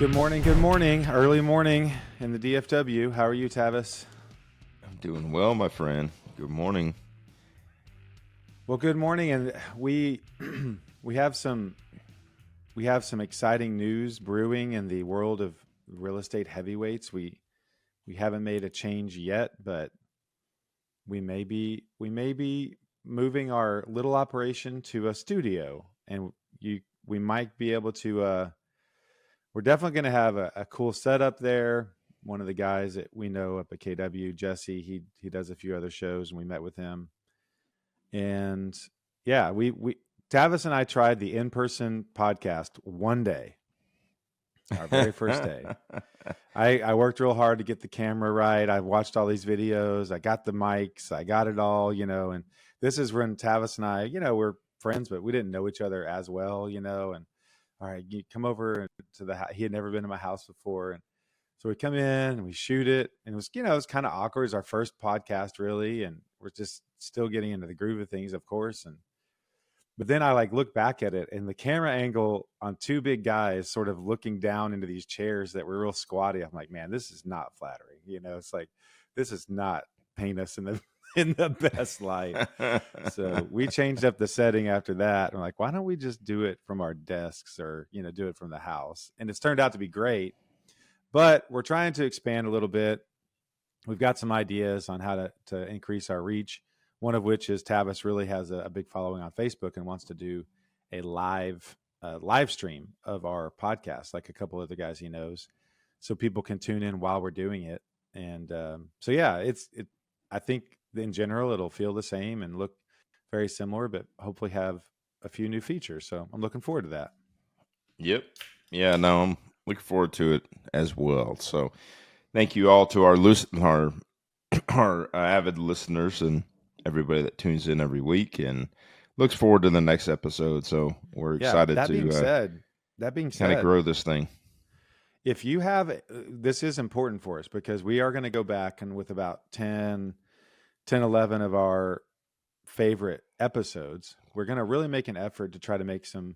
Good morning, early morning in the DFW. How are you, Tavis? I'm doing well, my friend. Good morning. Well, good morning, and we we have some exciting news brewing in the world of real estate heavyweights. We haven't made a change yet, but we may be moving our little operation to a studio, and we might be able to. We're definitely going to have a cool setup there. One of the guys that we know up at KW, Jesse, he does a few other shows, and we met with him. And yeah, we Tavis and I tried the in person podcast one day, our very first day. I worked real hard to get the camera right. I watched all these videos. I got the mics. I got it all, and this is when Tavis and I, we're friends, but we didn't know each other as well, and all right, you come over to the house. He had never been to my house before. And so we come in and we shoot it. And it was, it was kind of awkward. It's our first podcast really. And we're just still getting into the groove of things, of course. But then I look back at it, and the camera angle on two big guys sort of looking down into these chairs that were real squatty. I'm like, man, this is not flattering. It's like, this is not paint us in the in the best light. So we changed up the setting after that. I'm like, why don't we just do it from our desks, or do it from the house? And it's turned out to be great. But we're trying to expand a little bit. We've got some ideas on how to increase our reach. One of which is Tavis really has a big following on Facebook and wants to do a live stream of our podcast, like a couple of the guys he knows, so people can tune in while we're doing it. And so yeah, I think in general it'll feel the same and look very similar, but hopefully have a few new features. So I'm looking forward to that. Yep. Yeah, no, I'm looking forward to it as well. So thank you all to our avid listeners and everybody that tunes in every week and looks forward to the next episode. So we're excited That being kind said, of grow this thing. If you have, this is important for us because we are going to go back and with about 10, 11 of our favorite episodes, we're going to really make an effort to try to make some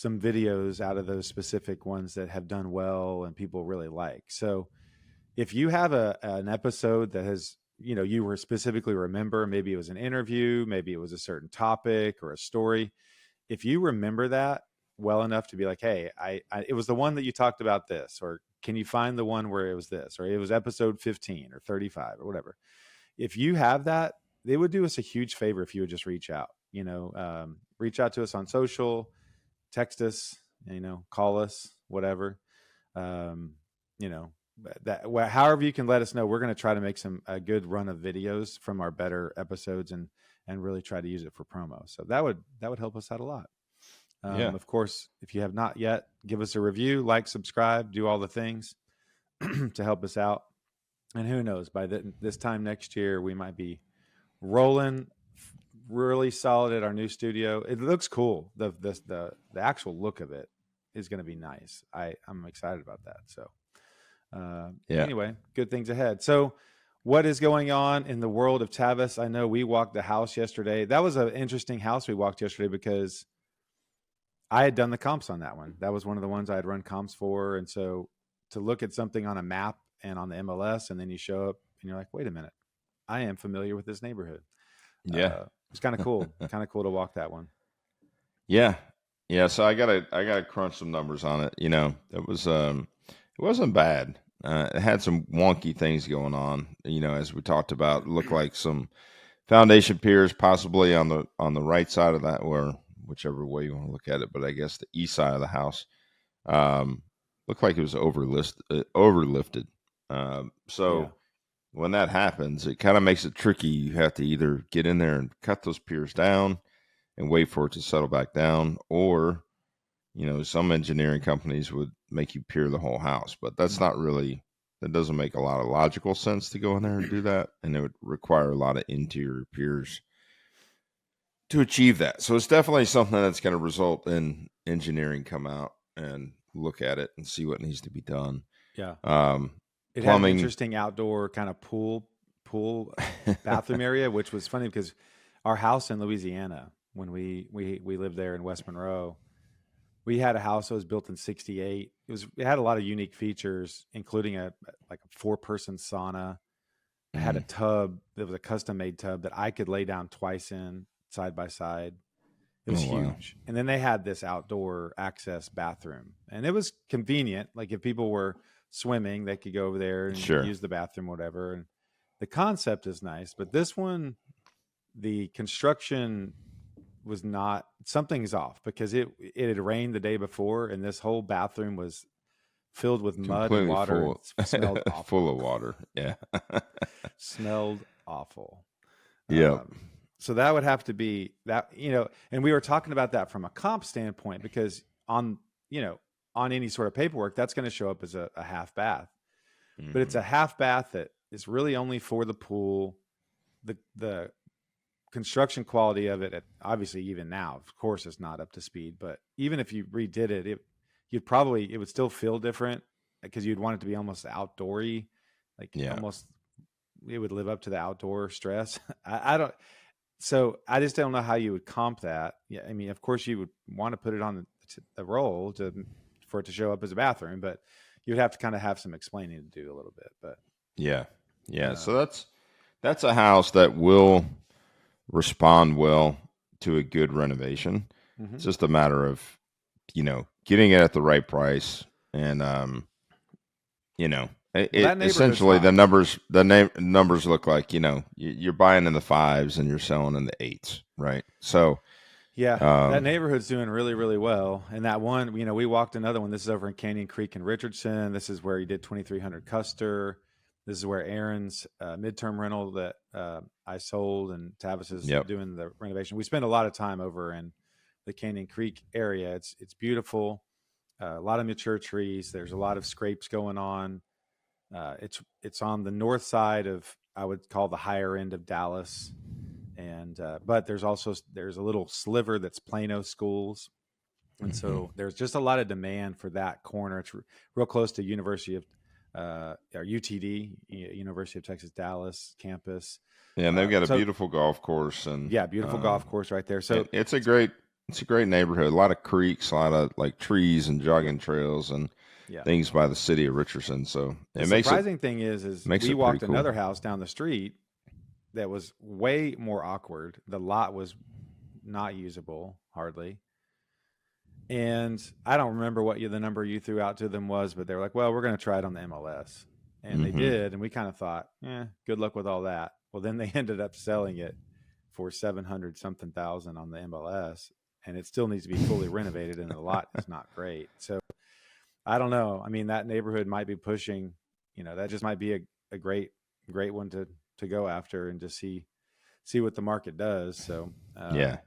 videos out of those specific ones that have done well and people really like. So if you have an episode that has, you were specifically remember, maybe it was an interview, maybe it was a certain topic or a story. If you remember that well enough to be like, hey, it was the one that you talked about this, or can you find the one where it was this, or it was episode 15 or 35 or whatever. If you have that, it would do us a huge favor if you would just reach out, reach out to us on social, text us, call us, whatever, however you can let us know. We're going to try to make a good run of videos from our better episodes and really try to use it for promo. So that would help us out a lot. Of course, if you have not yet, give us a review, like, subscribe, do all the things to help us out. And who knows, by this time next year, we might be rolling really solid at our new studio. It looks cool. The actual look of it is going to be nice. I'm excited about that. So anyway, good things ahead. So what is going on in the world of Tavis? I know we walked the house yesterday. That was an interesting house we walked yesterday because I had done the comps on that one. That was one of the ones I had run comps for. And so to look at something on a map and on the MLS, and then you show up and you're like, wait a minute, I am familiar with this neighborhood. Yeah. It's kind of cool. Kind of cool to walk that one. Yeah. Yeah. So I gotta crunch some numbers on it. It wasn't bad. It had some wonky things going on, as we talked about. It looked like some foundation piers possibly on the right side of that, or whichever way you want to look at it, but I guess the east side of the house looked like it was overlifted. When that happens, it kind of makes it tricky. You have to either get in there and cut those piers down and wait for it to settle back down, or some engineering companies would make you pier the whole house, but that doesn't make a lot of logical sense to go in there and do that. And it would require a lot of interior piers to achieve that. So it's definitely something that's going to result in engineering come out and look at it and see what needs to be done. Yeah. It Plumbing, had an interesting outdoor kind of pool bathroom area, which was funny because our house in Louisiana, when we lived there in West Monroe, we had a house that was built in '68. It had a lot of unique features, including a 4-person sauna. It had a Mm. tub that was a custom made tub that I could lay down twice in side by side. It was Oh wow. huge. And then they had this outdoor access bathroom, and it was convenient. Like if people were swimming, they could go over there and Sure. use the bathroom, whatever. And the concept is nice, but this one, the construction was not, something's off because it had rained the day before, and this whole bathroom was filled with mud and Completely water and full, smelled full awful. of water. Yeah. Smelled awful. Yep. So that would have to be that, and we were talking about that from a comp standpoint because on any sort of paperwork, that's going to show up as a half bath, but it's Hmm. a half bath that is really only for the pool. The construction quality of it, obviously, even now, of course, is not up to speed. But even if you redid it, it would still feel different because you'd want it to be almost outdoory, like Yeah. almost it would live up to the outdoor stress. I don't. So I just don't know how you would comp that. Yeah, I mean, of course, you would want to put it on the roll for it to show up as a bathroom, but you'd have to kind of have some explaining to do a little bit. But Yeah. Yeah. So um, that's a house that will respond well to a good renovation. It's mhm. just a matter of, getting it at the right price. And, Well, that neighborhood's essentially hot. the numbers look like, you're buying in the fives and you're selling in the eights. Right. So, Yeah, that um, neighborhood's doing really, really well. And that one, we walked another one. This is over in Canyon Creek in Richardson. This is where he did 2300 Custer. This is where Aaron's midterm rental that I sold, and Tavis is yep. doing the renovation. We spend a lot of time over in the Canyon Creek area. It's beautiful. A lot of mature trees. There's a lot of scrapes going on. It's on the north side of, I would call, the higher end of Dallas, and but there's a little sliver that's Plano schools, and Hmm. so there's just a lot of demand for that corner. It's real close to University of or UTD, University of Texas Dallas campus. Yeah. And they've got a So beautiful golf course yeah, beautiful golf course right there. and So it's a great neighborhood. A lot of creeks, a lot of like trees and yeah, jogging trails and yeah. things by the city of Richardson. So The it makes it surprising thing is makes we it pretty walked cool. another house down the street that was way more awkward. The lot was not usable hardly. And I don't remember what the number you threw out to them was, but they were like, well, we're going to try it on the MLS. And they Hmm. did. And we kind of thought, good luck with all that. Well, then they ended up selling it for 700 something thousand on the MLS. And it still needs to be fully renovated. And the lot is not great. So I don't know. I mean, that neighborhood might be pushing, that just might be a great one to go after and just see what the market does. So, Yeah,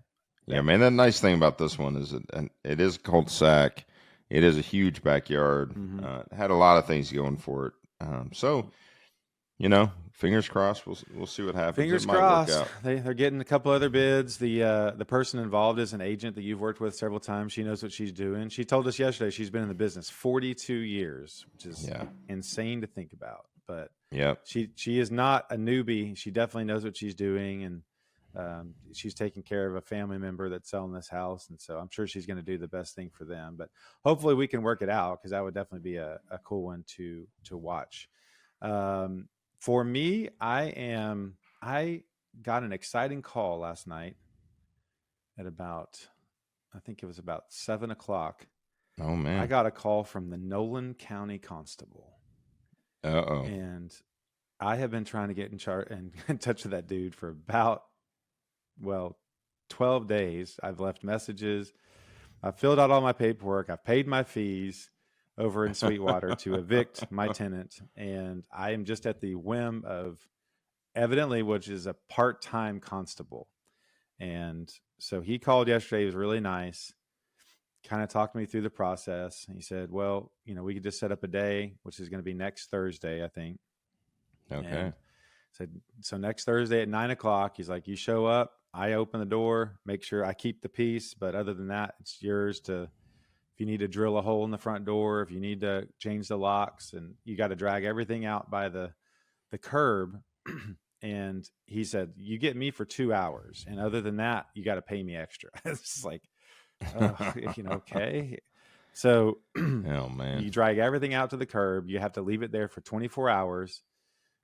yeah, that, man. The nice thing about this one is it is a cul-de-sac. It is a huge backyard. mhm. It had a lot of things going for it. So fingers crossed. We'll see what happens. It Fingers might work crossed. out. They're getting a couple other bids. The person involved is an agent that you've worked with several times. She knows what she's doing. She told us yesterday she's been in the business 42 years, which is Yeah. insane to think about. But Yep. she is not a newbie. She definitely knows what she's doing, and she's taking care of a family member that's selling this house, and so I'm sure she's going to do the best thing for them. But hopefully we can work it out because that would definitely be a cool one to watch. Um, for me, I got an exciting call last night at about, I think it was about 7 o'clock. Oh I man. got a call from the Nolan County Constable, Uh-oh. and I have been trying to get in charge and in touch with that dude for about, well, 12 days. I've left messages. I've filled out all my paperwork. I've paid my fees over in Sweetwater to evict my tenant, and I am just at the whim of, evidently, which is a part-time constable. And so he called yesterday. He was really nice, kind of talked me through the process. He said, well, we could just set up a day, which is going to be next Thursday, I think. Okay. And said, so next Thursday at 9 o'clock, he's like, you show up, I open the door, make sure I keep the peace. But other than that, it's yours to, if you need to drill a hole in the front door, if you need to change the locks, and you got to drag everything out by the curb. And he said, you get me for 2 hours. And other than that, you got to pay me extra. It's like, Okay. So Oh man. you drag everything out to the curb. You have to leave it there for 24 hours.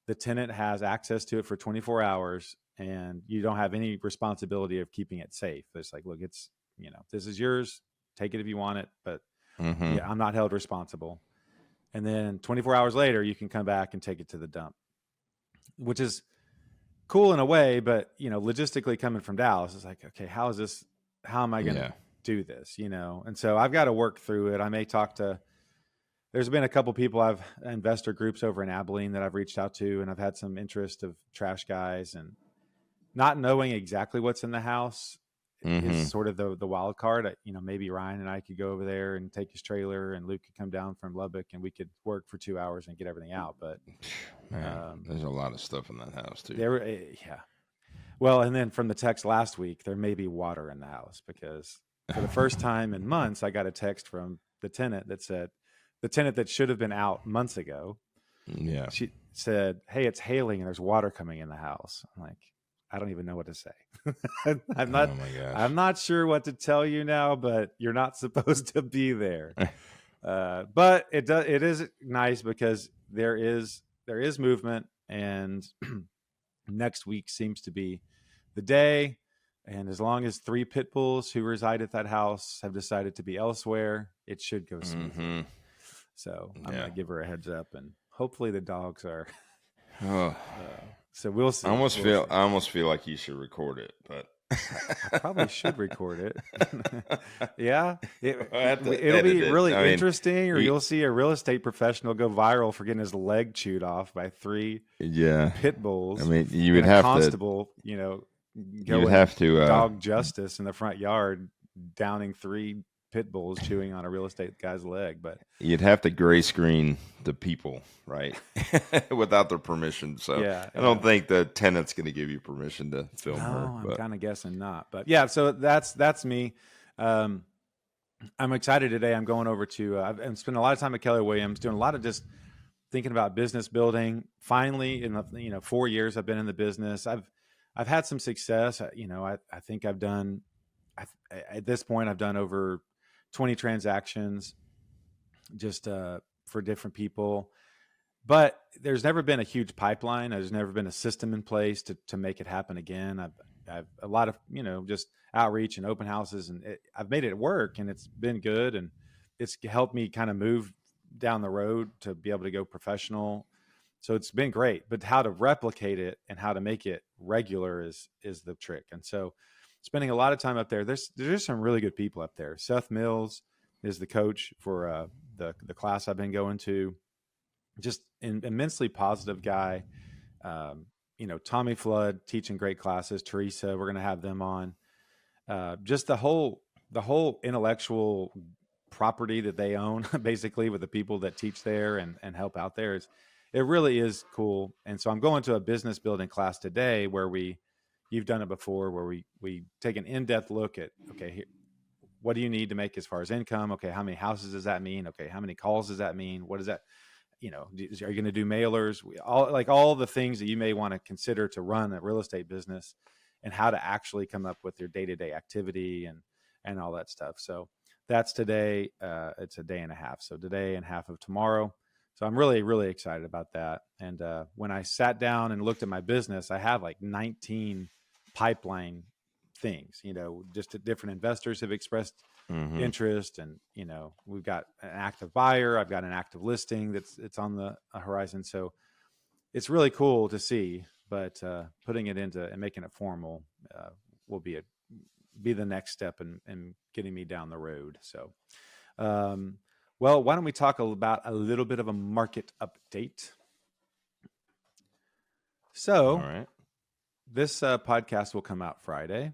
The tenant has access to it for 24 hours, and you don't have any responsibility of keeping it safe. It's like, look, it's, this is yours. Take it if you want it, but Mm-hmm. yeah, I'm not held responsible. And then 24 hours later, you can come back and take it to the dump, which is cool in a way, but logistically coming from Dallas, it's like, okay, how am I going to Yeah. do this? And so I've got to work through it. I may talk to, there's been a couple people investor groups over in Abilene that I've reached out to, and I've had some interest of trash guys, and not knowing exactly what's in the house is Mm-hmm. sort of the wild card. Maybe Ryan and I could go over there and take his trailer, and Luke could come down from Lubbock, and we could work for 2 hours and get everything out. But Man, there's a lot of stuff in that house too. yeah. Well, and then from the text last week, there may be water in the house, because for the first time in months, I got a text from the tenant that said, the tenant that should have been out months ago. Yeah. She said, "Hey, it's hailing and there's water coming in the house." I'm like, I don't even know what to say. Oh my gosh. I'm not sure what to tell you now, but you're not supposed to be there. But it is nice because there is movement, and next week seems to be the day. And as long as 3 pit bulls who reside at that house have decided to be elsewhere, it should go smoothly. Mm-hmm. So I'm going to give her a heads up, and hopefully the dogs are. Oh. So we'll see. I almost feel like you should record it, but I probably should record it. Yeah, it'll be it. really interesting, or you'll see a real estate professional go viral for getting his leg chewed off by 3 pit bulls. I mean, you would and have constable, you go would and have to dog justice in the front yard, downing 3 pit bulls chewing on a real estate guy's leg. But you'd have to gray screen the people, right? Without their permission. So yeah, I don't think the tenant's going to give you permission to film her. I'm kind of guessing not. But yeah, so that's me. I'm excited today. I'm going over to I've spent a lot of time at Keller Williams, doing a lot of just thinking about business building. Finally, in the 4 years I've been in the business, I've had some success. I think I've done at this point I've done over 20 transactions just for different people. But there's never been a huge pipeline. There's never been a system in place to make it happen again. I've a lot of, just outreach and open houses, and I've made it work, and it's been good. And it's helped me kind of move down the road to be able to go professional. So it's been great, but how to replicate it and how to make it regular is the trick. And so spending a lot of time up there, there's some really good people up there. Seth Mills is the coach for the class I've been going to. Just an immensely positive guy. Tommy Flood teaching great classes. Teresa, we're going to have them on. Just the whole intellectual property that they own, basically, with the people that teach there and help out there, it really is cool. And so I'm going to a business building class today where you've done it before, where we take an in-depth look at, okay, what do you need to make as far as income? Okay, how many houses does that mean? Okay, how many calls does that mean? What does that, are you going to do mailers? All the things that you may want to consider to run a real estate business, and how to actually come up with your day-to-day activity and all that stuff. So that's today. It's a day and a half. So today and half of tomorrow. So I'm really, really excited about that. And when I sat down and looked at my business, I have like 19 pipeline things, just different investors have expressed interest, and we've got an active buyer. I've got an active listing it's on the horizon. So it's really cool to see, but putting it into and making it formal will be the next step in getting me down the road. So well, why don't we talk about a little bit of a market update? So all right. This podcast will come out Friday.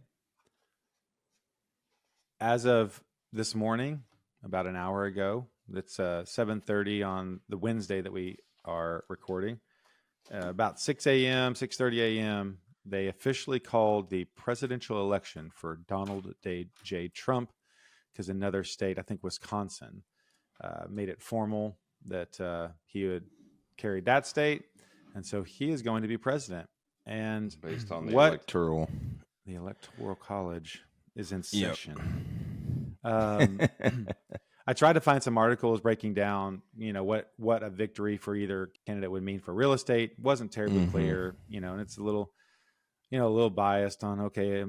As of this morning, about an hour ago, it's 7:30 on the Wednesday that we are recording. About 6:30 a.m., they officially called the presidential election for Donald J. Trump, because another state, I think Wisconsin, made it formal that he would carry that state. And so he is going to be president. And based on the electoral college is in session. Um, I tried to find some articles breaking down, what a victory for either candidate would mean for real estate. Wasn't terribly Hmm. clear, and it's a little biased on, okay,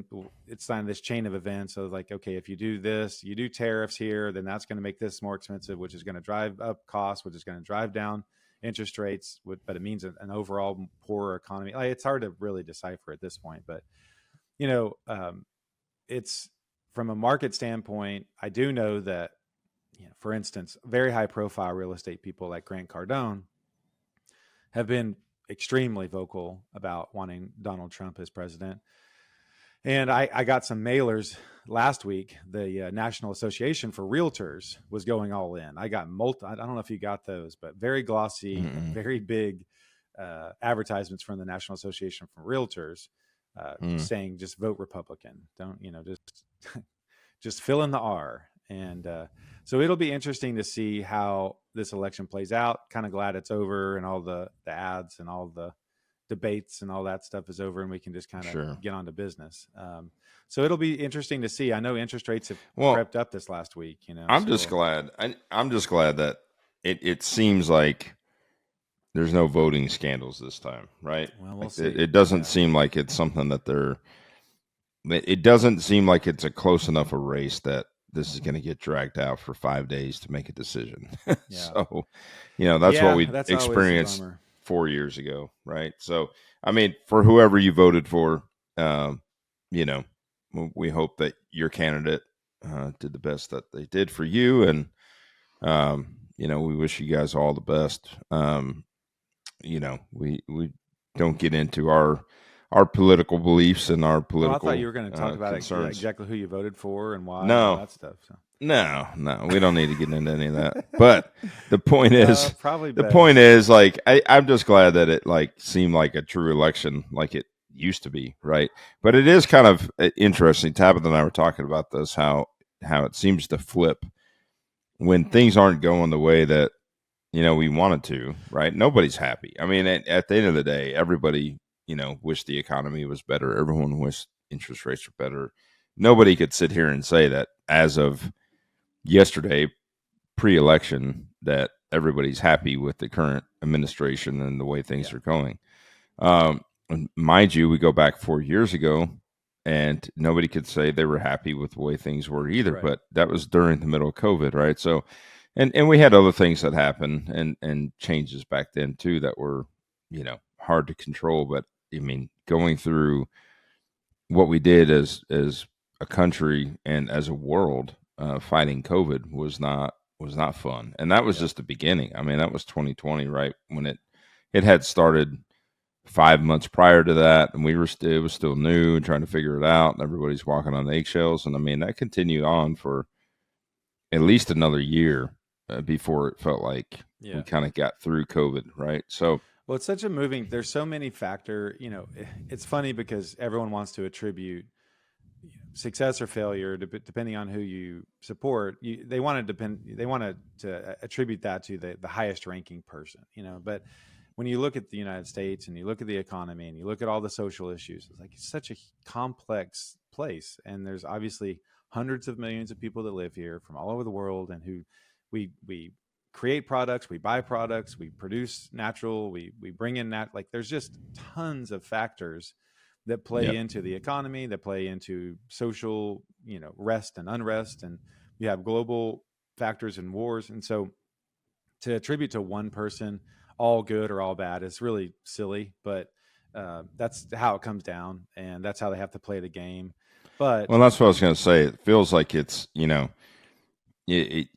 it's kind of this chain of events. So like, okay, if you do this, you do tariffs here, then that's going to make this more expensive, which is going to drive up costs, which is going to drive down interest rates, but it means an overall poorer economy. Like, it's hard to really decipher at this point, but you know, um, it's from a market standpoint. I do know that, for instance, very high profile real estate people like Grant Cardone have been extremely vocal about wanting Donald Trump as president. And I got some mailers last week. The National Association for Realtors was going all in. I got I don't know if you got those, but very glossy, Mm-mm. very big advertisements from the National Association for Realtors Mm. saying just vote Republican. Don't, just just fill in the R. And so it'll be interesting to see how this election plays out. Kind of glad it's over and all the ads and all the debates and all that stuff is over and we can just kind of Sure. get on to business. So it'll be interesting to see. I know interest rates have Well, crept up this last week, I'm so just glad. I'm just glad that it seems like there's no voting scandals this time, right? well, we'll Like see. it doesn't Yeah. seem like it's something that they're. It doesn't seem like it's a close enough a race that this is going to get dragged out for 5 days to make a decision. Yeah. So, that's what Yeah. we That's always a experienced bummer. 4 years ago, right? So, I mean, for whoever you voted for, um, you know, we hope that your candidate did the best that they did for you, and we wish you guys all the best. We don't get into our political beliefs and our Oh, I thought political you were going to talk about it, yeah, concerns. exactly who you voted for and why and all No, that stuff. So. no, we don't need to get into any of that. But the point is, Probably the point best. is, like, I'm just glad that it like seemed like a true election, like it used to be, right? But it is kind of interesting. Tabitha and I were talking about this, how it seems to flip when things aren't going the way that we wanted to, right? Nobody's happy. I mean, at the end of the day, everybody wished the economy was better. Everyone wished interest rates were better. Nobody could sit here and say that as of yesterday, pre-election, that everybody's happy with the current administration and the way things Yeah. are going. And mind you, we go back 4 years ago, and nobody could say they were happy with the way things were either. Right. But that was during the middle of COVID, right? So, and we had other things that happened and changes back then too that were hard to control. But I mean, going through what we did as a country and as a world, fighting COVID was not fun, and that was Yeah. just the beginning. I mean, that was 2020, right when it had started 5 months prior to that, and it was still new and trying to figure it out, and everybody's walking on eggshells. And I mean, that continued on for at least another year before it felt like we Yeah. kind of got through COVID, right? So, Well, it's such a there's so many factor, it's funny because everyone wants to attribute success or failure depending on who you support. They want to attribute that to the highest ranking person, but when you look at the United States and you look at the economy and you look at all the social issues, it's such a complex place. And there's obviously hundreds of millions of people that live here from all over the world and who we create products, we buy products, we produce natural, we bring in that, like there's just tons of factors that play yep. into the economy, that play into social, rest and unrest, and you have global factors and wars. And so to attribute to one person all good or all bad is really silly, but that's how it comes down, and that's how they have to play the game. But Well, that's what I was going to say. It feels like it's it,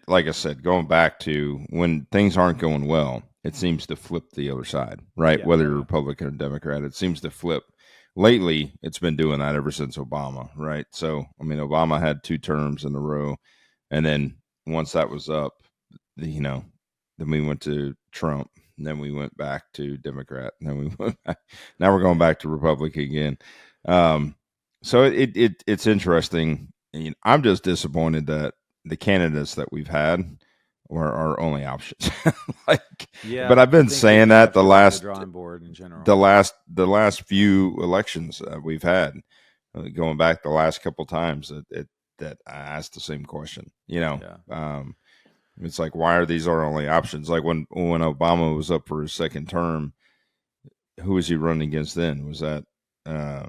like I said, going back to when things aren't going well, it seems to flip the other side, right? yeah, Whether oh you're yeah, Republican or Democrat, it seems to flip. Lately, it's been doing that ever since Obama, right? So, I mean, Obama had 2 terms in a row, and then once that was up, then we went to Trump, and then we went back to Democrat, and then we went back. Now we're going back to Republican again. Um, so it's interesting. I'm just disappointed that the candidates that we've had were our only options. like, but yeah. I've I been think we saying may that have to the go back to the last drawing board in general. the last few elections we've had, going back the last couple times. that ask the same question. Yeah. It's like, why are these our only options? Like when Obama was up for his second term, who was he running against then? Was that I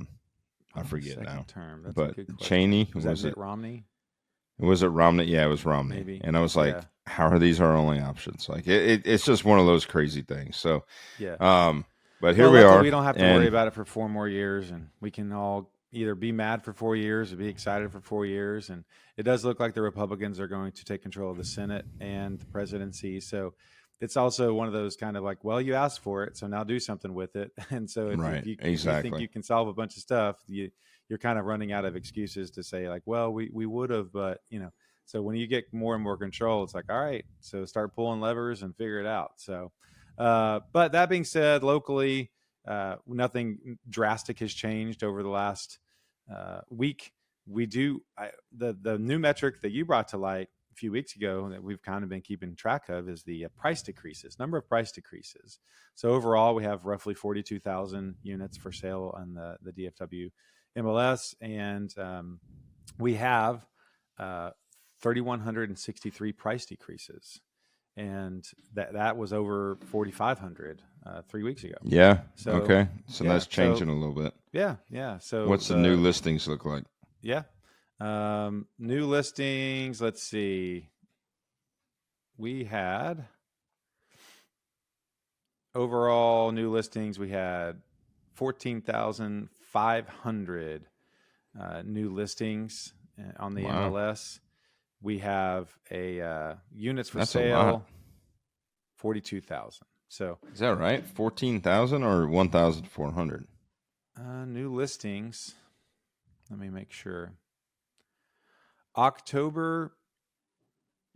forget now. Second term. That's a But good question. Cheney, Was that Mitt Romney? Was it Romney? Yeah, it was Romney. Maybe. And I was like, Yeah. how are these our only options? Like it's just one of those crazy things. So, Yeah. but here Well, we luckily are. we don't have to worry about it for 4 more years, and we can all either be mad for 4 years or be excited for 4 years. And it does look like the Republicans are going to take control of the Senate and the presidency. So it's also one of those kind of like, well, you asked for it, so now do something with it. And so if Right, you exactly. think you can solve a bunch of stuff, you're kind of running out of excuses to say like, well, we would have, but So when you get more and more control, it's like, all right, so start pulling levers and figure it out. So, but that being said, locally, nothing drastic has changed over the last week. The new metric that you brought to light a few weeks ago that we've kind of been keeping track of is the price decreases, number of price decreases. So overall, we have roughly 42,000 units for sale on the DFW MLS, and we have 3,163 price decreases, and that was over 4,500 3 weeks ago. Yeah. So, okay. So yeah, that's changing a little bit. Yeah. So what's the new listings look like? Yeah. New listings. Let's see. We had overall new listings. We had 14,500 new listings on the Wow. MLS. We have units for That's sale, 42,000. So is that right? 14,000 or 1,400? New listings. Let me make sure. October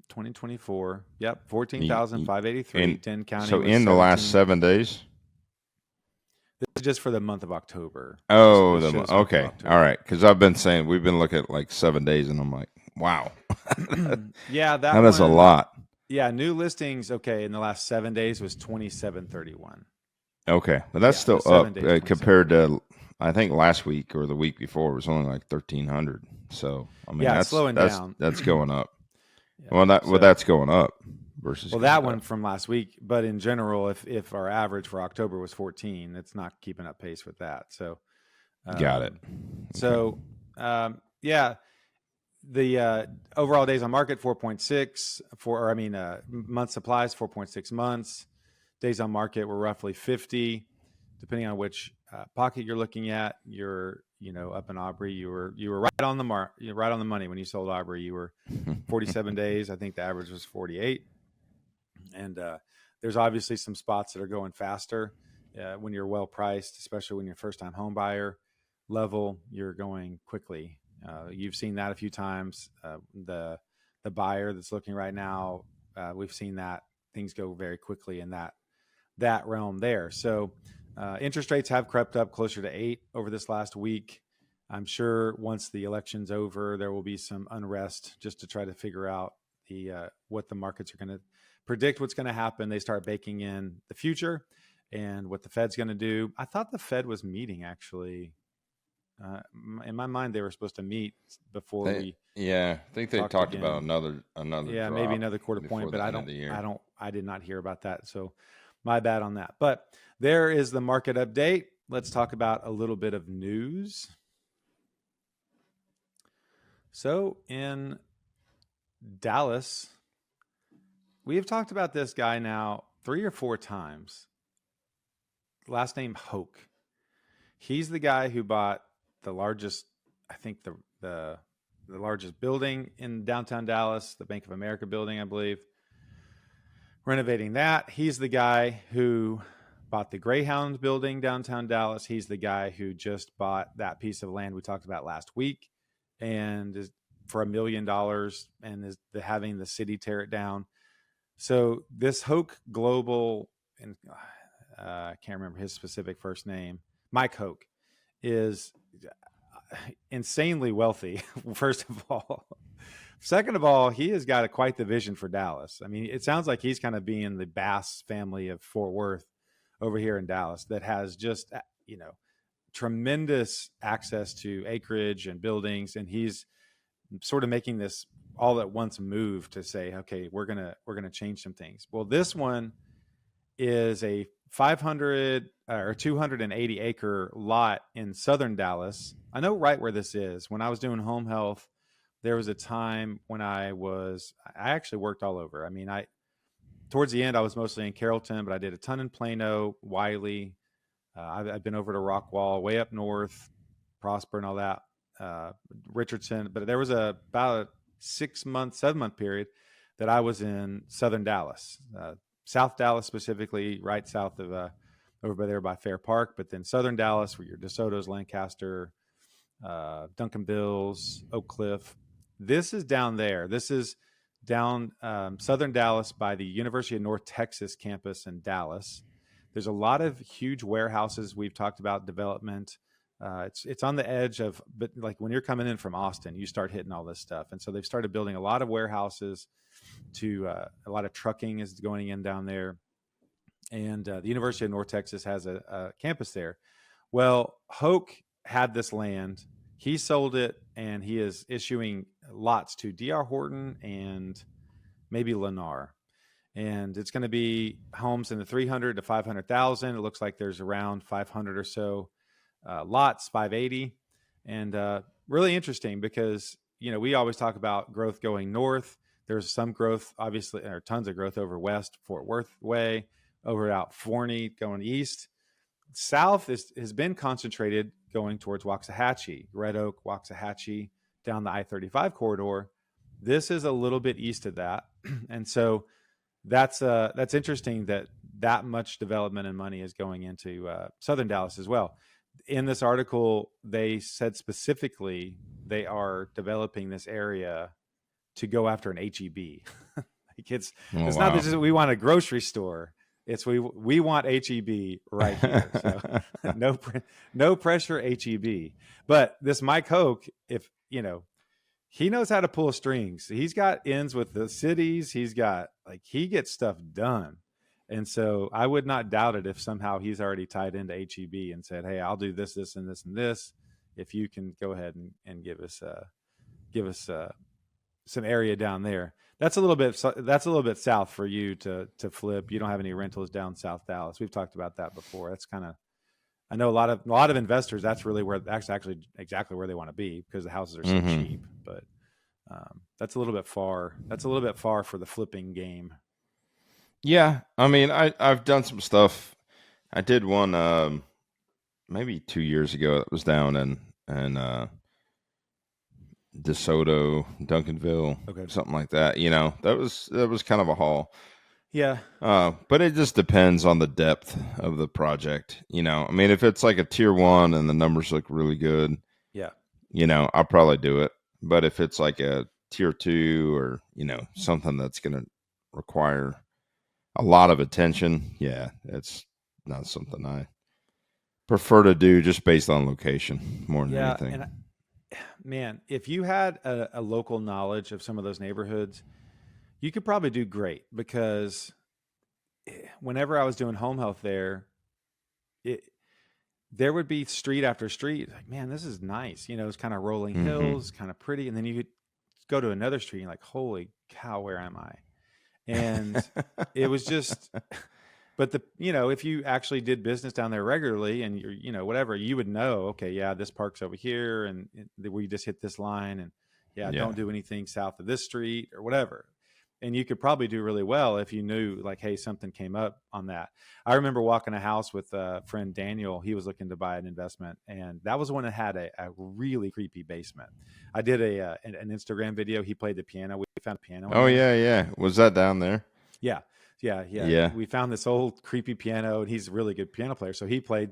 2024. Yep, 14,583. 10 County. So was in 17. the last 7 days. This is just for the month of October. Oh, okay. All right. Because we've been looking at like 7 days, and I'm like, wow. Yeah, that is a lot. Yeah, new listings. Okay, in the last 7 days was 2,731. Okay, but that's still up compared to, I think last week or the week before was only like 1,300. So I mean, it's slowing down. That's going up. Yeah, that's going up versus. Well, that one from last week, but in general, if our average for October was 14, it's not keeping up pace with that. So, got it. So, yeah. The overall days on market 4.6 month supplies 4.6 months. Days on market were roughly 50, depending on which pocket you're looking at. You're up in Aubrey, you were right on the right on the money when you sold Aubrey. You were 47 days. I think the average was 48. And there's obviously some spots that are going faster when you're well priced, especially when you're first time home buyer level. You're going quickly. You've seen that a few times. The buyer that's looking right now, we've seen that things go very quickly in that realm there. So interest rates have crept up closer to 8 over this last week. I'm sure once the election's over, there will be some unrest just to try to figure out what the markets are going to predict, what's going to happen. They start baking in the future and what the Fed's going to do. I thought the Fed was meeting actually. In my mind, they were supposed to meet before we. Yeah, I think they talked about another. Yeah, maybe another quarter point, but I did not hear about that. So my bad on that. But there is the market update. Let's talk about a little bit of news. So in Dallas, we have talked about this guy now 3 or 4 times. Last name Hoke. He's the guy who bought the largest, I think the largest building in downtown Dallas, the Bank of America building, I believe. Renovating that. He's the guy who bought the Greyhound building downtown Dallas. He's the guy who just bought that piece of land we talked about last week, and is for $1 million, and is having the city tear it down. So this Hoke Global, and I can't remember his specific first name, Mike Hoke, is insanely wealthy, first of all. Second of all, he has got quite the vision for Dallas. I mean, it sounds like he's kind of being the Bass family of Fort Worth over here in Dallas that has just, tremendous access to acreage and buildings. And he's sort of making this all at once move to say, okay, we're gonna change some things. Well, this one is a 500 or 280 acre lot in southern Dallas. I know right where this is. When I was doing home health, there was a time when I actually worked all over. I mean, towards the end, I was mostly in Carrollton, but I did a ton in Plano, Wiley. I've been over to Rockwall, way up north, Prosper and all that, Richardson. But there was about a 6-month, 7-month period that I was in southern Dallas, South Dallas specifically, right south of over by there by Fair Park. But then southern Dallas, where your DeSoto's, Lancaster, Duncanville's, Oak Cliff. This is down there. This is down southern Dallas by the University of North Texas campus in Dallas. There's a lot of huge warehouses. We've talked about development. It's on the edge of, but like when you're coming in from Austin, you start hitting all this stuff. And so they've started building a lot of warehouses a lot of trucking is going in down there. And the University of North Texas has a campus there. Well, Hoke had this land. He sold it, and he is issuing lots to D.R. Horton and maybe Lennar. And it's going to be homes in the 300 to 500,000. It looks like there's around 500 or so lots, 580. And really interesting because, we always talk about growth going north. There's some growth, obviously, or tons of growth over west, Fort Worth way, over out Forney going east. South has been concentrated going towards Waxahachie, Red Oak, Waxahachie, down the I-35 corridor. This is a little bit east of that. And so that's interesting that much development and money is going into southern Dallas as well. In this article, they said specifically they are developing this area to go after an HEB. It's not that we want a grocery store. It's we want HEB right here. So no pressure HEB. But this Mike Hoke, if he knows how to pull strings. He's got ends with the cities. He gets stuff done. And so I would not doubt it if somehow he's already tied into HEB and said, hey, I'll do this, this, and this, and this. If you can go ahead and give us some area down there. That's a little bit south for you to flip. You don't have any rentals down South Dallas. We've talked about that before. That's kind of, I know a lot of investors, that's really where actually exactly where they want to be because the houses are so cheap. But that's a little bit far. That's a little bit far for the flipping game. Yeah, I mean, I've done some stuff. I did one maybe 2 years ago. That was down in DeSoto, Duncanville, something like that. That was kind of a haul. Yeah. But it just depends on the depth of the project. I mean, if it's like a tier 1 and the numbers look really good, yeah, I'll probably do it. But if it's like a tier 2 or, something that's going to require a lot of attention, yeah, it's not something I prefer to do just based on location more than anything. And man, if you had a local knowledge of some of those neighborhoods, you could probably do great because whenever I was doing home health there, there would be street after street. Like, man, this is nice. It's kind of rolling hills, kind of pretty. And then you could go to another street and like, holy cow, where am I? And it was just, but if you actually did business down there regularly and you're, whatever, you would know, okay, yeah, this park's over here and we just hit this line and don't do anything south of this street or whatever. And you could probably do really well if you knew like, hey, something came up on that. I remember walking a house with a friend, Daniel. He was looking to buy an investment. And that was one that had a really creepy basement. I did an Instagram video. He played the piano. We found a piano. Oh, yeah. Was that down there? Yeah. We found this old creepy piano, and he's a really good piano player. So he played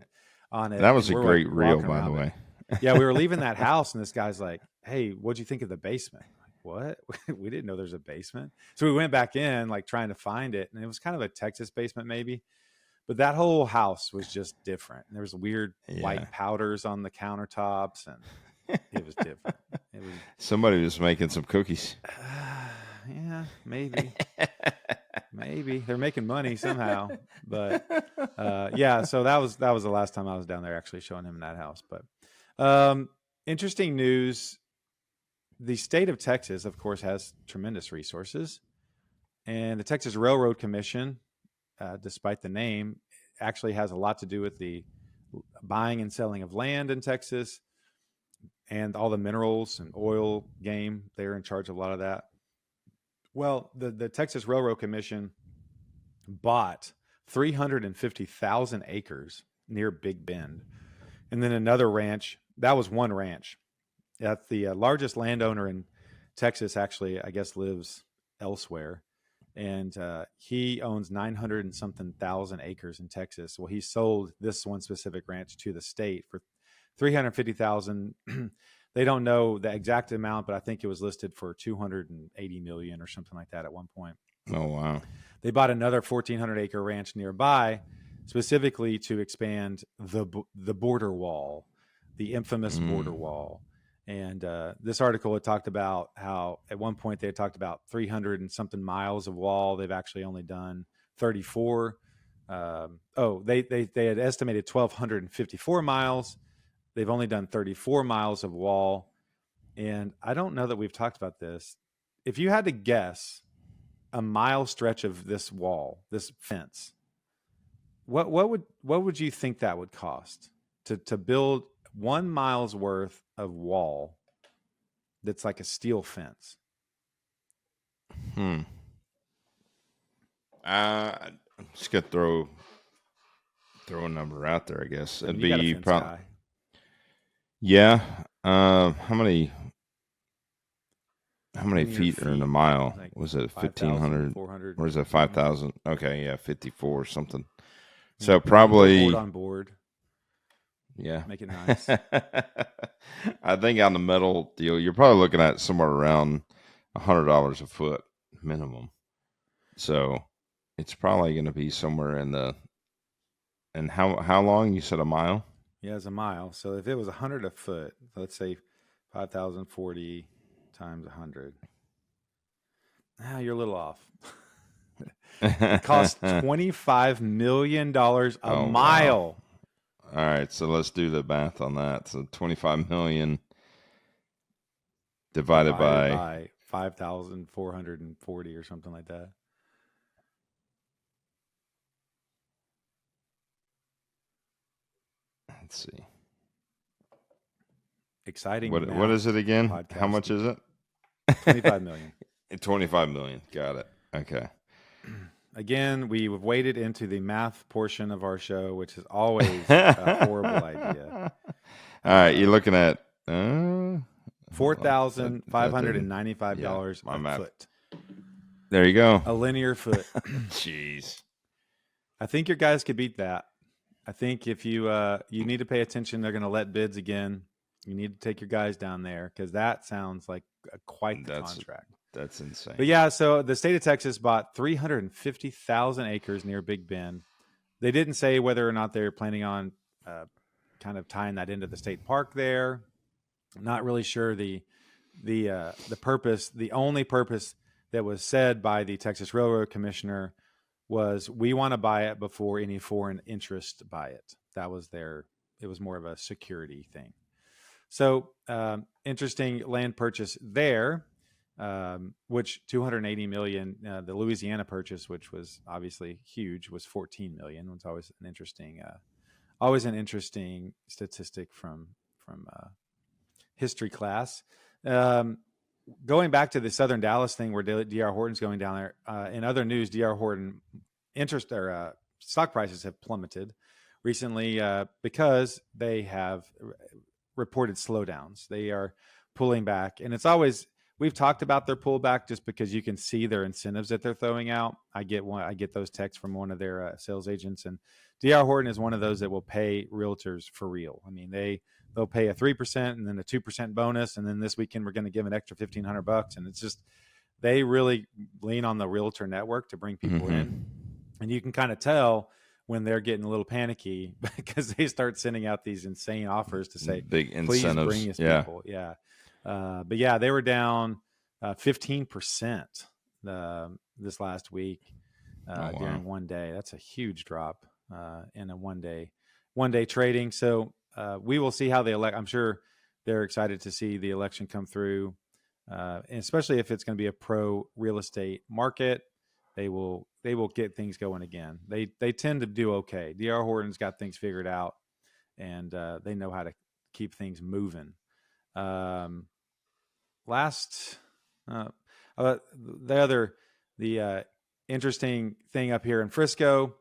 on it. That was a great reel, by the way. Yeah, we were leaving that house, and this guy's like, hey, what'd you think of the basement? What? We didn't know there's a basement. So we went back in, like trying to find it. And it was kind of a Texas basement maybe, but that whole house was just different. There was weird white powders on the countertops and it was different. Somebody was making some cookies. Yeah, maybe. Maybe they're making money somehow, but so that was the last time I was down there actually showing him that house. But interesting news. the state of Texas, of course, has tremendous resources, and the Texas Railroad Commission, despite the name, actually has a lot to do with the buying and selling of land in Texas and all the minerals and oil game. They're in charge of a lot of that. Well, the Texas Railroad Commission bought 350,000 acres near Big Bend. And then another ranch, that was one ranch. That's the largest landowner in Texas, actually, I guess, lives elsewhere. And he owns 900 and something thousand acres in Texas. Well, he sold this one specific ranch to the state for 350,000. They don't know the exact amount, but I think it was listed for 280 million or something like that at one point. Oh, wow. They bought another 1,400 acre ranch nearby, specifically to expand the border wall, the infamous border wall. And this article had talked about how at one point they had talked about 300 and something miles of wall. They've actually only done 34. They had estimated 1,254 miles. They've only done 34 miles of wall. And I don't know that we've talked about this. If you had to guess a mile stretch of this wall, this fence, what would you think that would cost to build 1 mile's worth of wall that's like a steel fence? I'm just gonna throw a number out there, I guess. It'd be probably, yeah. How many feet are in a mile? Like was it 1,500, 1,500? Or is it 5,000? Okay, yeah, 54 or something. So probably board on board. Yeah, make it nice. I think on the metal deal, you're probably looking at somewhere around $100 a foot minimum. So it's probably going to be somewhere in the. And how long? You said a mile? Yeah, it's a mile. So if it was 100 a foot, let's say 5,040 times 100. You're a little off. It costs $25 million a mile. Wow. All right, so let's do the math on that. So 25 million divided by 5,440 or something like that. Let's see. Exciting. What is it again? Podcasting. How much is it? 25 million. 25 million. Got it. Okay. Again, we've waded into the math portion of our show, which is always a horrible idea. All right, you're looking at $4,595 a foot. There you go. A linear foot. Jeez. I think your guys could beat that. I think if you need to pay attention, they're going to let bids again. You need to take your guys down there because that sounds like quite the contract. That's insane. But yeah, so the state of Texas bought 350,000 acres near Big Bend. They didn't say whether or not they're planning on kind of tying that into the state park there. I'm not really sure the purpose. The only purpose that was said by the Texas Railroad Commissioner was we want to buy it before any foreign interest buy it. That was it was more of a security thing. So interesting land purchase there. Which 280 million, the Louisiana purchase, which was obviously huge, was 14 million. It's always an interesting statistic from history class. Going back to the Southern Dallas thing where D.R. Horton's going down there. In other news, D.R. Horton stock prices have plummeted recently because they have reported slowdowns. They are pulling back, and it's always. We've talked about their pullback just because you can see their incentives that they're throwing out. I get those texts from one of their sales agents, and D.R. Horton is one of those that will pay realtors for real. I mean, they'll pay a 3% and then a 2% bonus, and then this weekend we're going to give an extra $1,500, and it's just they really lean on the realtor network to bring people in, and you can kind of tell when they're getting a little panicky because they start sending out these insane offers to say, big "Please incentives. bring us people." Yeah. But yeah, they were down 15% this last week during one day. That's a huge drop in a one day trading. So we will see how I'm sure they're excited to see the election come through. and especially if it's going to be a pro real estate market, they will get things going again. They tend to do okay. D.R. Horton's got things figured out, and they know how to keep things moving. Last, the interesting thing up here in Frisco,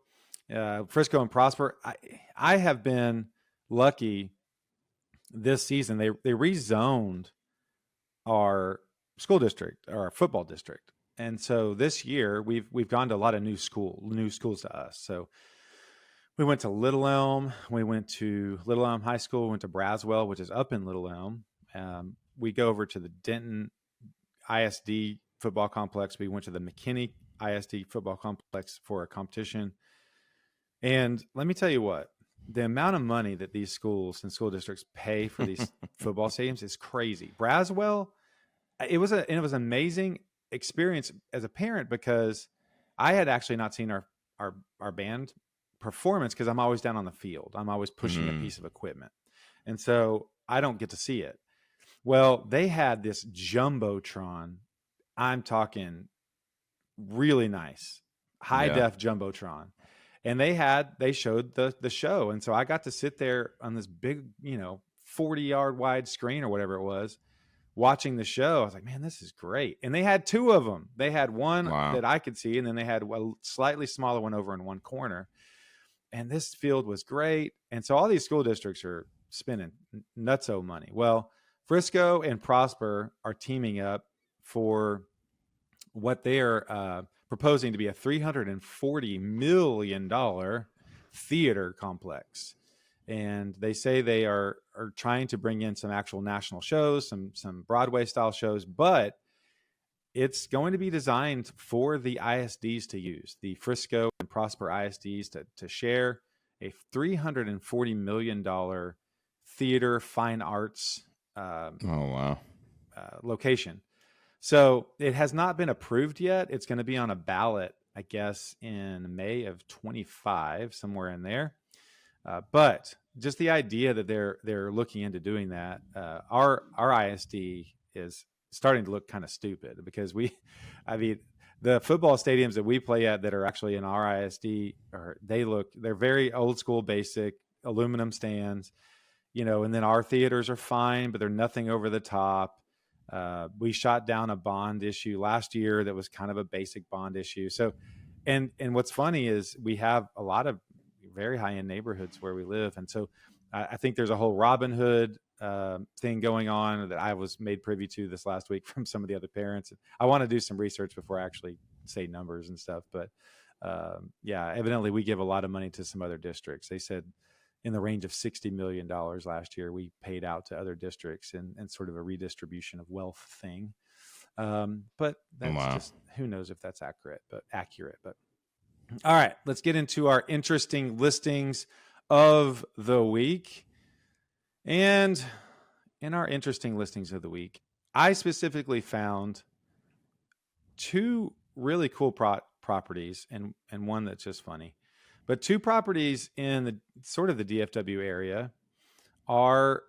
Frisco and Prosper. I have been lucky this season. They rezoned our school district, or our football district, and so this year we've gone to a lot of new schools to us. So we went to Little Elm, we went to Little Elm High School, we went to Braswell, which is up in Little Elm. We go over to the Denton ISD football complex. We went to the McKinney ISD football complex for a competition. And let me tell you what, the amount of money that these schools and school districts pay for these football stadiums is crazy. Braswell, it was an amazing experience as a parent, because I had actually not seen our band performance, because I'm always down on the field. I'm always pushing a piece of equipment. And so I don't get to see it. Well, they had this Jumbotron. I'm talking really nice, high def Jumbotron. And they showed the show. And so I got to sit there on this big, 40-yard wide screen or whatever it was, watching the show. I was like, man, this is great. And they had two of them. They had one that I could see, and then they had a slightly smaller one over in one corner. And this field was great. And so all these school districts are spending nutso money. Well, Frisco and Prosper are teaming up for what they are proposing to be a $340 million theater complex. And they say they are trying to bring in some actual national shows, some Broadway style shows, but it's going to be designed for the ISDs to use, the Frisco and Prosper ISDs to share a $340 million theater fine arts location. So it has not been approved yet. It's going to be on a ballot, I guess, in May of 25, somewhere in there. But just the idea that they're looking into doing that, our ISD is starting to look kind of stupid, because the football stadiums that we play at that are actually in our ISD, they're very old school, basic aluminum stands, and then our theaters are fine, but they're nothing over the top. We shot down a bond issue last year that was kind of a basic bond issue. So, and what's funny is we have a lot of very high-end neighborhoods where we live. And so I think there's a whole Robin Hood thing going on that I was made privy to this last week from some of the other parents. I want to do some research before I actually say numbers and stuff. But evidently we give a lot of money to some other districts. They said in the range of $60 million last year we paid out to other districts, and sort of a redistribution of wealth thing. But that's just, who knows if that's accurate. But all right, let's get into our interesting listings of the week. And in our interesting listings of the week, I specifically found two really cool properties and one that's just funny. But two properties in the sort of the DFW area are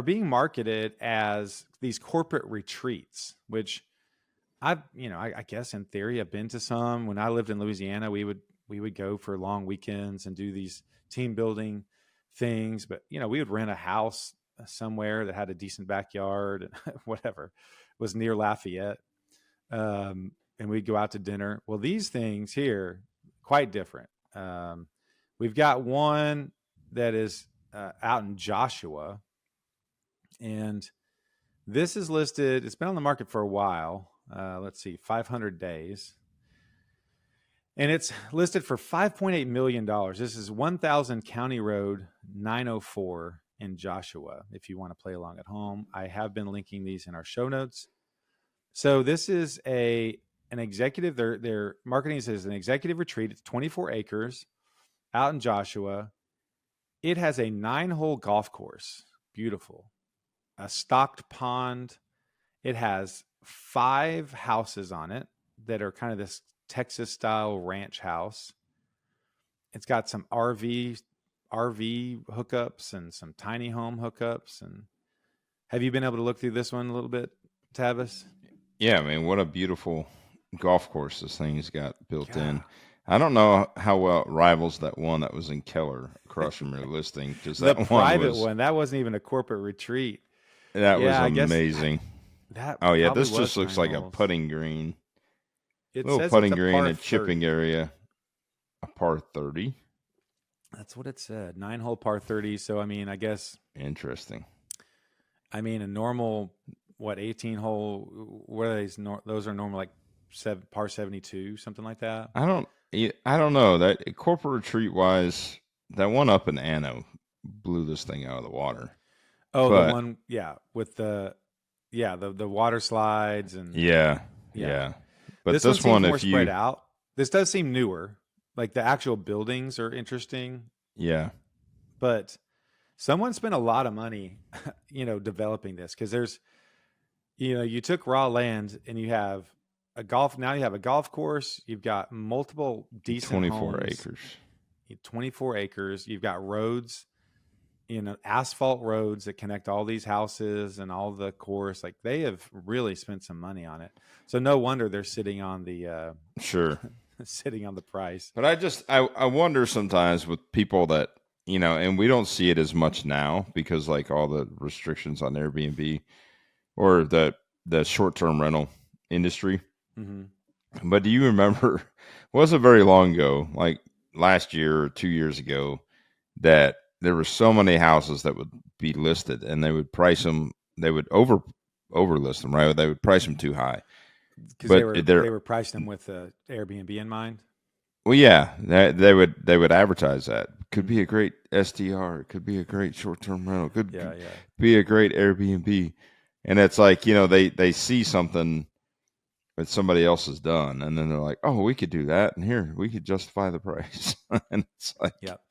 being marketed as these corporate retreats, which I guess in theory I've been to some. When I lived in Louisiana, we would go for long weekends and do these team building things. But we would rent a house somewhere that had a decent backyard, whatever, it was near Lafayette, and we'd go out to dinner. Well, these things here, quite different. We've got one that is out in Joshua, and this is listed. It's been on the market for a while. Let's see, 500 days. And it's listed for $5.8 million. This is 1000 County Road 904 in Joshua, if you want to play along at home. I have been linking these in our show notes. So this is an executive, their marketing is an executive retreat. It's 24 acres out in Joshua. It has a 9-hole golf course. Beautiful. A stocked pond. It has 5 houses on it that are kind of this Texas style ranch house. It's got some RV hookups and some tiny home hookups. And have you been able to look through this one a little bit? Tavis? Yeah, I mean, what a beautiful golf course this thing's got built Yeah. in. I don't know how well it rivals that one that was in Keller across from your listing, because The that one private was one, that wasn't even a corporate retreat. that was Yeah, I guess amazing. that Oh yeah, probably this just was looks 9 like a holes. putting green, It little says it's putting a green par and chipping 30. area, a par 30. That's what it said. 9-hole par 30. So, I mean, Interesting. a normal, 18-hole, what are these? Those are normal, like par 72, something like that. I don't know that corporate retreat wise. That one up in Anno blew this thing out of the water. Oh, the But one, yeah, with the water slides and yeah, yeah. yeah. But This one this seems one, more if spread you, out. This does seem newer. Like the actual buildings are interesting, yeah, but someone spent a lot of money, developing this because you took raw land and you have now you have a golf course, you've got multiple decent 24 homes, acres. 24 acres, you've got roads, asphalt roads that connect all these houses and all the course. Like they have really spent some money on it. So no wonder they're sitting on the Sure. sitting on the price. But I wonder sometimes with people that, and we don't see it as much now because like all the restrictions on Airbnb or the short-term rental industry. Mm-hmm. But do you remember, it wasn't very long ago, like last year or 2 years ago, that there were so many houses that would be listed and they would price them, they would overlist them, right? They would price them too high. Because they But were they're they were pricing them with Airbnb in mind. Well, yeah, they would advertise that. Could be Mm-hmm. a great SDR. Could be a great short term rental. Yeah, Could yeah, be a great Airbnb. And it's like they see something that somebody else has done, and then they're like, "Oh, we could do that, and here we could justify the price." And it's like, yep,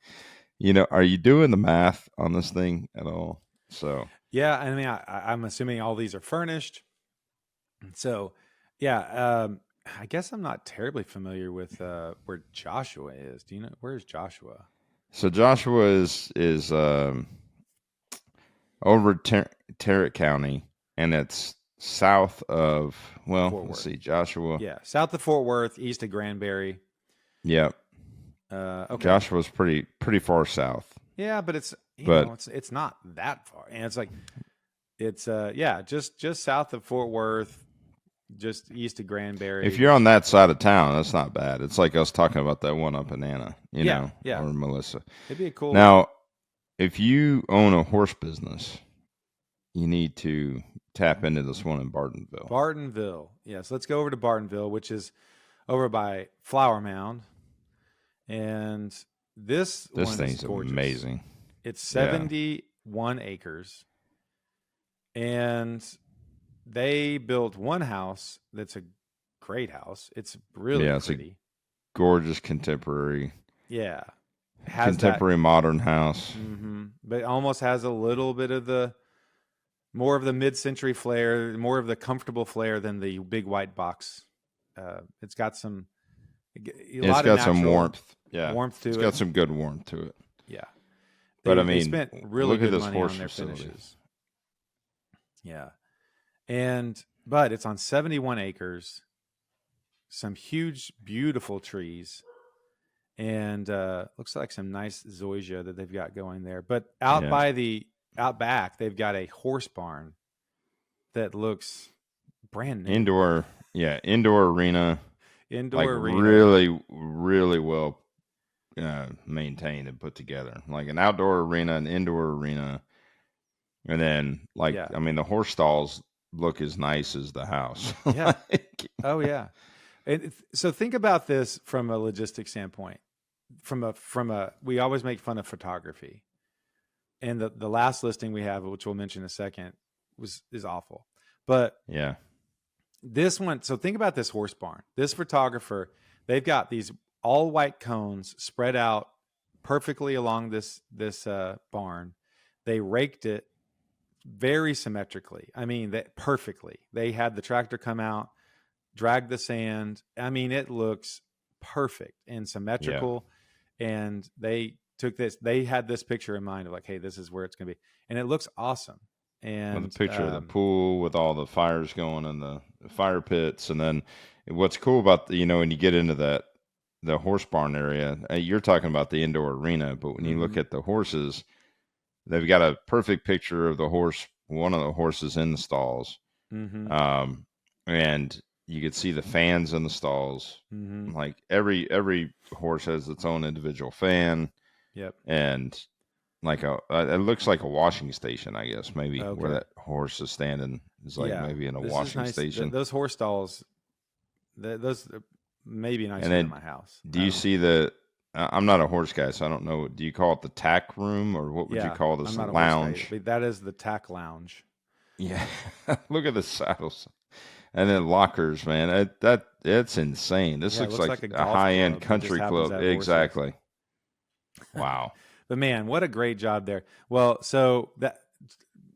are you doing the math on this thing at all? So yeah. I mean, I'm assuming all these are furnished. So, yeah. I guess I'm not terribly familiar with where Joshua is. Do you know where's Joshua? Joshua is over Tarrant County, and it's south of. Well, Fort let's Worth. see, Joshua. Yeah, south of Fort Worth, east of Granbury. Yep, Okay. Joshua's pretty far south, Yeah, but it's but it's not that far, and it's like it's yeah, just south of Fort Worth, just east of Granbury. if you're on Which that side of town, that's not bad. It's like us talking about that one up in Anna, yeah, yeah, or Melissa. it'd be a cool Now, if you own a horse business, you need to tap into this one in Bartonville. Bartonville. Yes, let's go over to Bartonville, which is over by Flower Mound, and this This one is thing's gorgeous. amazing. It's Yeah, 71 acres, and they built one house that's a great house. It's really yeah, it's a pretty. gorgeous contemporary Yeah, has that, modern house. but almost has a little bit of the more of the mid-century flair, more of the comfortable flair than the big white box. It's got a It's lot of got some natural warmth. Yeah, warmth it's to it. got some good warmth to it. Yeah, But I they mean, spent really look at good this money horse on their facility. finishes. Yeah, but it's on 71 acres, some huge, beautiful trees, and looks like some nice zoysia that they've got going there. But Yeah, out back, they've got a horse barn that looks brand new. indoor. Yeah, indoor arena, like Indoor arena. really, really well maintained and put together. Like an outdoor arena, an indoor arena, and then like Yeah. I mean, the horse stalls look as nice as the house. Yeah. Like, Oh yeah. So think about this from a logistics standpoint. We always make fun of photography, and the last listing we have, which we'll mention in a second, is awful. But yeah, this one, so think about this horse barn. This photographer, they've got these all white cones spread out perfectly along this barn. They raked it very symmetrically. I mean, that perfectly. They had the tractor come out, drag the sand. I mean, it looks perfect and yeah. symmetrical. And they had this picture in mind of like, hey, this is where it's going to be. And it looks awesome. And with a picture of the pool with all the fires going in the fire pits. And then what's cool about when you get into the horse barn area, you're talking about the indoor arena, but when you look at the horses, they've got a perfect picture of one of the horses in the stalls. And you could see the fans in the stalls. Like every horse has its own individual fan. Yep. And like it looks like a washing station, I guess, maybe where that horse is standing is like maybe in a washing station. Those horse stalls, those maybe nicer then than my house. Do you see I'm not a horse guy, so I don't know. Do you call it the tack room, or what would you call this? I'm not lounge? A horse guy, but that is the tack lounge. Yeah, look at the saddles, and then lockers, man. It's insane. This looks like a high-end country club. Exactly. Wow. But man, what a great job there. Well, so that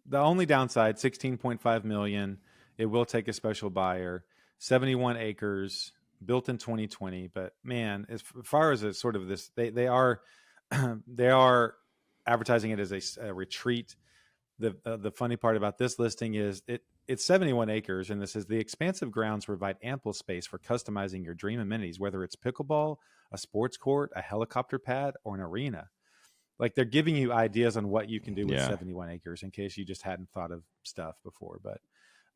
the only downside, $16.5 million. It will take a special buyer. 71 acres, built in 2020. But man, as far as a sort of this, they are advertising it as a retreat. The funny part about this listing is it's 71 acres, and this is the expansive grounds provide ample space for customizing your dream amenities, whether it's pickleball, a sports court, a helicopter pad, or an arena. Like they're giving you ideas on what you can do with 71 acres in case you just hadn't thought of stuff before. But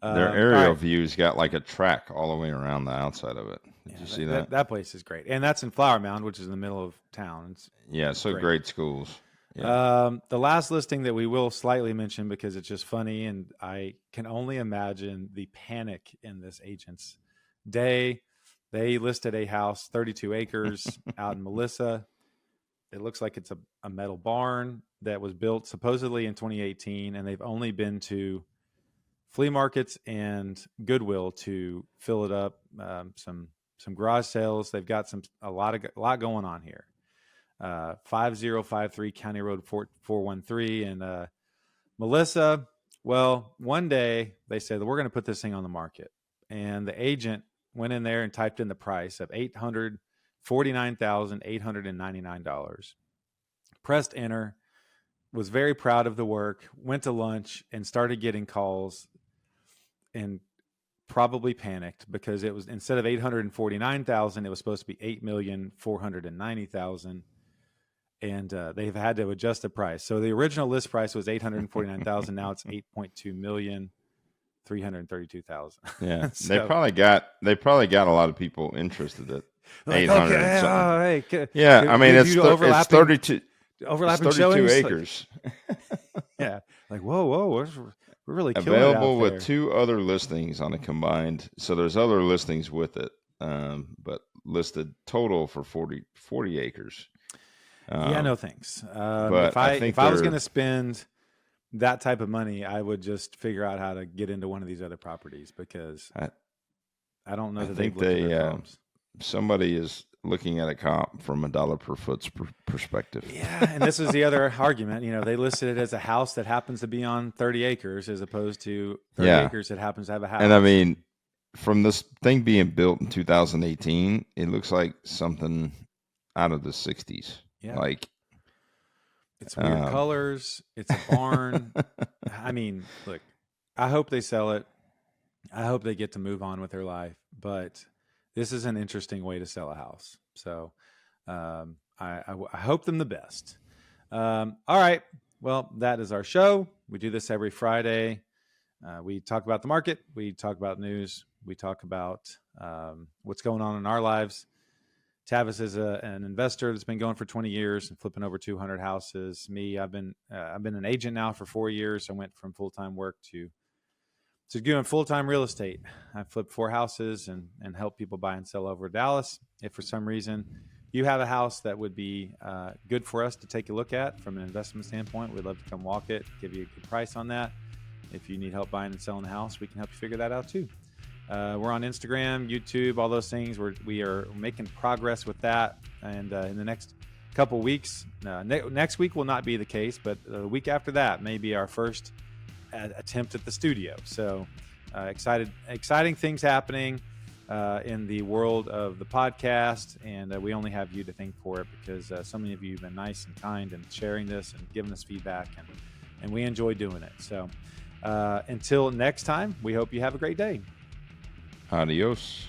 their aerial views got like a track all the way around the outside of it. Did you see that? That place is great. And that's in Flower Mound, which is in the middle of town. It's great schools. Yeah. The last listing that we will slightly mention because it's just funny, and I can only imagine the panic in this agent's day. They listed a house, 32 acres out in Melissa. It looks like it's a metal barn that was built supposedly in 2018, and they've only been to flea markets and Goodwill to fill it up. Some garage sales. They've got a lot going on here. 5053 County Road 413 and Melissa. Well, one day they said that we're going to put this thing on the market, and the agent went in there and typed in the price of $849,899. Pressed enter, was very proud of the work, went to lunch and started getting calls and probably panicked because it was instead of $849,000, it was supposed to be $8,490,000. And they've had to adjust the price. So the original list price was $849,000. Now it's $8.2,332,000. Yeah, so, they probably got a lot of people interested at like, 800. Okay, it's 32 overlapping 32 acres. Yeah, like whoa, we're really killing available it out with there. 2 other listings on a combined. So there's other listings with it, but listed total for 40 acres. No thanks. If I was going to spend that type of money, I would just figure out how to get into one of these other properties because I don't know that they've looked at their comps. Somebody is looking at a comp from a dollar per foot's perspective. Yeah, and this is the other argument. They listed it as a house that happens to be on 30 acres as opposed to 30 acres that happens to have a house. And I mean, from this thing being built in 2018, it looks like something out of the 60s. Yeah. Like it's weird colors. It's a barn. I mean, look, I hope they sell it. I hope they get to move on with their life, but this is an interesting way to sell a house. So I hope them the best. All right. Well, that is our show. We do this every Friday. We talk about the market. We talk about news. We talk about what's going on in our lives. Tavis is an investor that's been going for 20 years and flipping over 200 houses. Me, I've been an agent now for 4 years. I went from full-time work to doing full-time real estate. I flipped 4 houses and help people buy and sell over Dallas. If for some reason you have a house that would be good for us to take a look at from an investment standpoint, we'd love to come walk it, give you a good price on that. If you need help buying and selling a house, we can help you figure that out too. We're on Instagram, YouTube, all those things. We are making progress with that. And in the next couple weeks, next week will not be the case, but the week after that may be our first attempt at the studio. So exciting things happening in the world of the podcast. And we only have you to thank for it because so many of you have been nice and kind and sharing this and giving us feedback. And we enjoy doing it. So Until next time, we hope you have a great day. Adios.